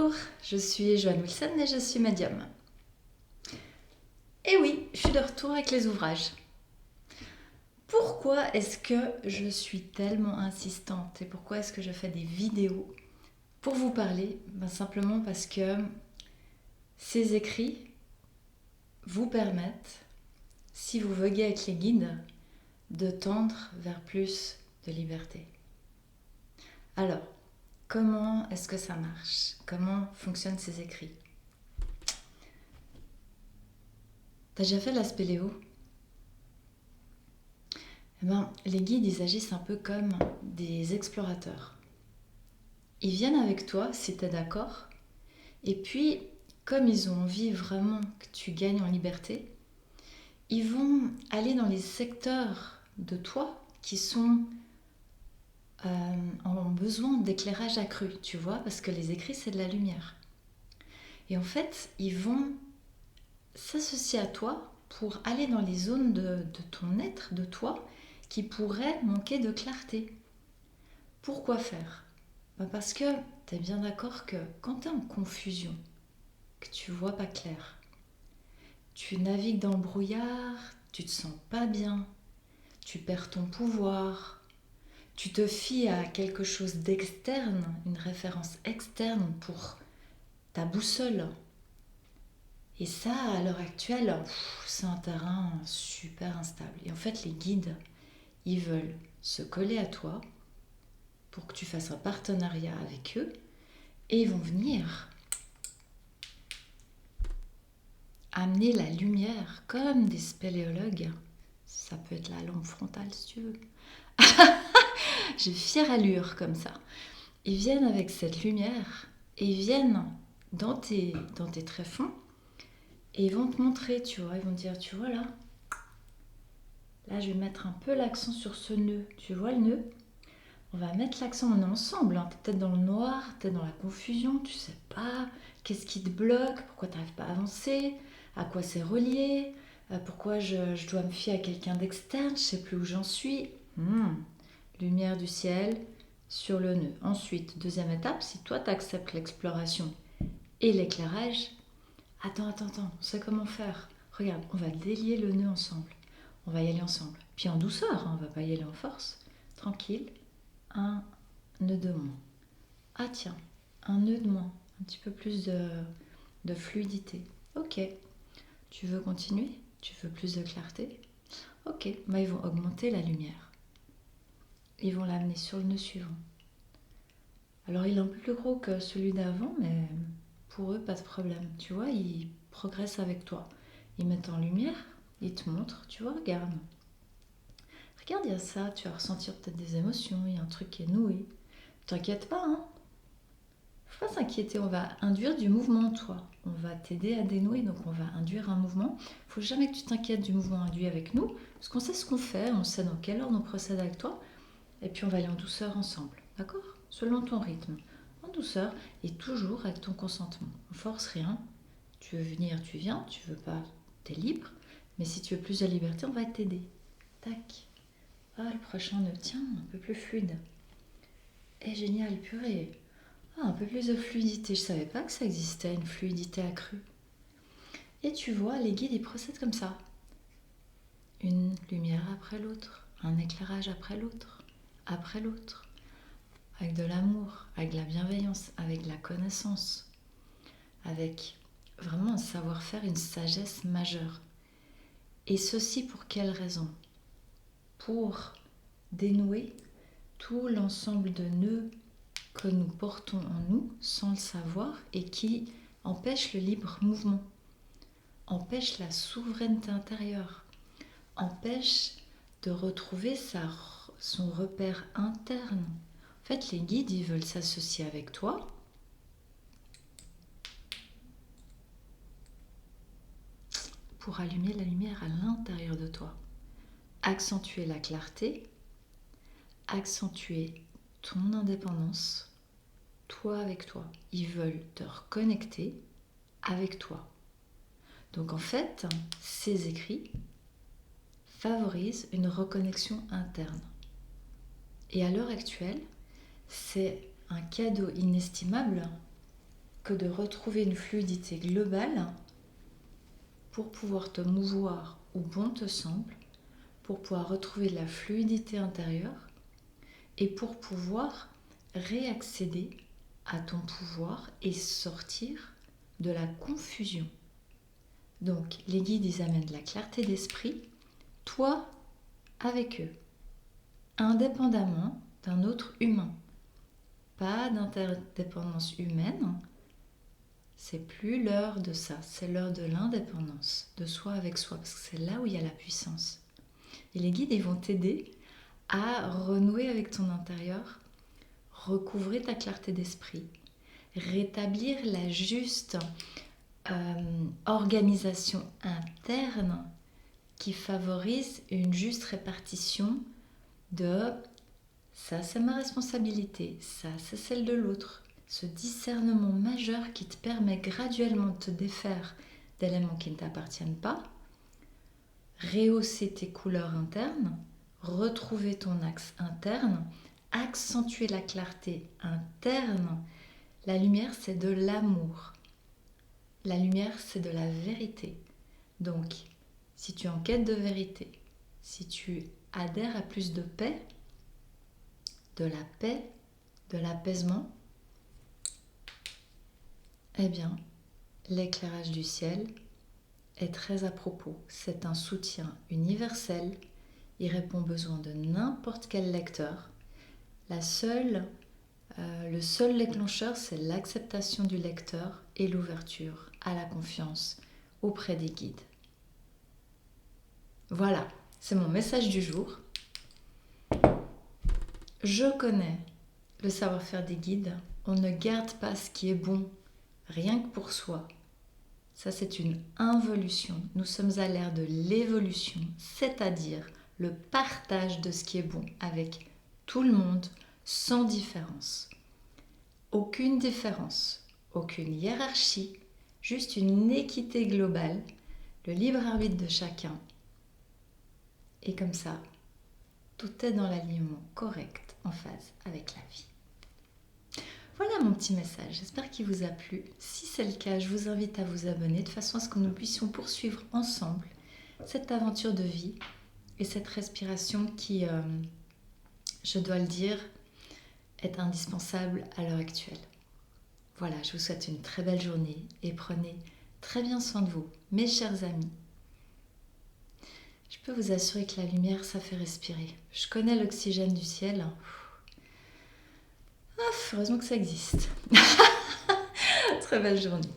Bonjour, je suis Joanne Wilson et je suis médium. Et oui, je suis de retour avec les ouvrages. Pourquoi est-ce que je suis tellement insistante et pourquoi est-ce que je fais des vidéos pour vous parler? Simplement parce que ces écrits vous permettent, si vous voguez avec les guides, de tendre vers plus de liberté. Alors, comment est-ce que ça marche? Comment fonctionnent ces écrits? T'as déjà fait la spéléo? Les guides, ils agissent un peu comme des explorateurs. Ils viennent avec toi si tu es d'accord. Et puis, comme ils ont envie vraiment que tu gagnes en liberté, ils vont aller dans les secteurs de toi qui sont en besoin d'éclairage accru, tu vois, parce que les écrits, c'est de la lumière. Et en fait, ils vont s'associer à toi pour aller dans les zones de ton être, de toi, qui pourraient manquer de clarté. Pourquoi faire? Parce que tu es bien d'accord que quand tu es en confusion, que tu vois pas clair, tu navigues dans le brouillard, tu te sens pas bien, tu perds ton pouvoir, tu te fies à quelque chose d'externe, une référence externe pour ta boussole. Et ça, à l'heure actuelle, c'est un terrain super instable. Et en fait, les guides, ils veulent se coller à toi pour que tu fasses un partenariat avec eux et ils vont venir amener la lumière comme des spéléologues. Ça peut être la lampe frontale si tu veux. J'ai fière allure comme ça. Ils viennent avec cette lumière et ils viennent dans tes tréfonds et ils vont te montrer, tu vois, ils vont te dire, tu vois là je vais mettre un peu l'accent sur ce nœud, tu vois le nœud? On va mettre l'accent, on est ensemble, hein. T'es peut-être dans le noir, t'es dans la confusion, tu sais pas, qu'est-ce qui te bloque, pourquoi t'arrives pas à avancer, à quoi c'est relié, pourquoi je dois me fier à quelqu'un d'externe, je sais plus où j'en suis. Lumière du ciel sur le nœud. Ensuite, deuxième étape, si toi t'acceptes l'exploration et l'éclairage, attends, on sait comment faire. Regarde, on va délier le nœud ensemble. On va y aller ensemble. Puis en douceur, hein, on va pas y aller en force. Tranquille. Un nœud de moins. Ah tiens, un nœud de moins. Un petit peu plus de fluidité. Ok. Tu veux continuer? Tu veux plus de clarté? Ok. Ils vont augmenter la lumière. Ils vont l'amener sur le nœud suivant. Alors il est un peu plus gros que celui d'avant, mais pour eux, pas de problème. Tu vois, ils progressent avec toi. Ils mettent en lumière, ils te montrent, tu vois, regarde. Regarde, il y a ça, tu vas ressentir peut-être des émotions, il y a un truc qui est noué. T'inquiète pas, hein. Faut pas s'inquiéter, on va induire du mouvement en toi. On va t'aider à dénouer, donc on va induire un mouvement. Faut jamais que tu t'inquiètes du mouvement induit avec nous, parce qu'on sait ce qu'on fait, on sait dans quel ordre on procède avec toi, et puis on va aller en douceur ensemble, d'accord? Selon ton rythme, en douceur, et toujours avec ton consentement. On force rien. Tu veux venir, tu viens, tu veux pas, t'es libre, mais si tu veux plus de liberté, on va t'aider. Tac. Ah, le prochain nœud, tiens, un peu plus fluide. Eh, génial, purée. Ah, un peu plus de fluidité. Je savais pas que ça existait, une fluidité accrue. Et tu vois, les guides, ils procèdent comme ça. Une lumière après l'autre, un éclairage après l'autre, avec de l'amour, avec de la bienveillance, avec de la connaissance, avec vraiment un savoir-faire, une sagesse majeure. Et ceci pour quelle raison? Pour dénouer tout l'ensemble de nœuds que nous portons en nous sans le savoir et qui empêchent le libre mouvement, empêchent la souveraineté intérieure, empêchent de retrouver son repère interne. En fait, les guides, ils veulent s'associer avec toi pour allumer la lumière à l'intérieur de toi, accentuer la clarté, accentuer ton indépendance, toi avec toi. Ils veulent te reconnecter avec toi. Donc en fait, ces écrits favorisent une reconnexion interne. Et à l'heure actuelle, c'est un cadeau inestimable que de retrouver une fluidité globale pour pouvoir te mouvoir où bon te semble, pour pouvoir retrouver de la fluidité intérieure et pour pouvoir réaccéder à ton pouvoir et sortir de la confusion. Donc, les guides, ils amènent de la clarté d'esprit, toi avec eux, indépendamment d'un autre humain. Pas d'interdépendance humaine, c'est plus l'heure de ça, c'est l'heure de l'indépendance, de soi avec soi, parce que c'est là où il y a la puissance. Et les guides, ils vont t'aider à renouer avec ton intérieur, recouvrer ta clarté d'esprit, rétablir la juste organisation interne qui favorise une juste répartition de ça c'est ma responsabilité, ça c'est celle de l'autre. Ce discernement majeur qui te permet graduellement de te défaire d'éléments qui ne t'appartiennent pas, rehausser tes couleurs internes, retrouver ton axe interne, accentuer la clarté interne. La lumière, c'est de l'amour. La lumière, c'est de la vérité. Donc, si tu es en quête de vérité, si tu adhères à plus de paix, de l'apaisement, eh bien, l'éclairage du ciel est très à propos. C'est un soutien universel. Il répond aux besoins de n'importe quel lecteur. Le seul déclencheur, c'est l'acceptation du lecteur et l'ouverture à la confiance auprès des guides. Voilà, c'est mon message du jour. Je connais le savoir-faire des guides. On ne garde pas ce qui est bon rien que pour soi. Ça, c'est une involution. Nous sommes à l'ère de l'évolution, c'est-à-dire le partage de ce qui est bon avec tout le monde, sans différence. Aucune différence, aucune hiérarchie, juste une équité globale, le libre arbitre de chacun. Et comme ça, tout est dans l'alignement correct, en phase avec la vie. Voilà mon petit message, j'espère qu'il vous a plu. Si c'est le cas, je vous invite à vous abonner de façon à ce que nous puissions poursuivre ensemble cette aventure de vie et cette respiration qui, je dois le dire, est indispensable à l'heure actuelle. Voilà, je vous souhaite une très belle journée et prenez très bien soin de vous, mes chers amis. Je peux vous assurer que la lumière, ça fait respirer. Je connais l'oxygène du ciel. Heureusement que ça existe. Très belle journée.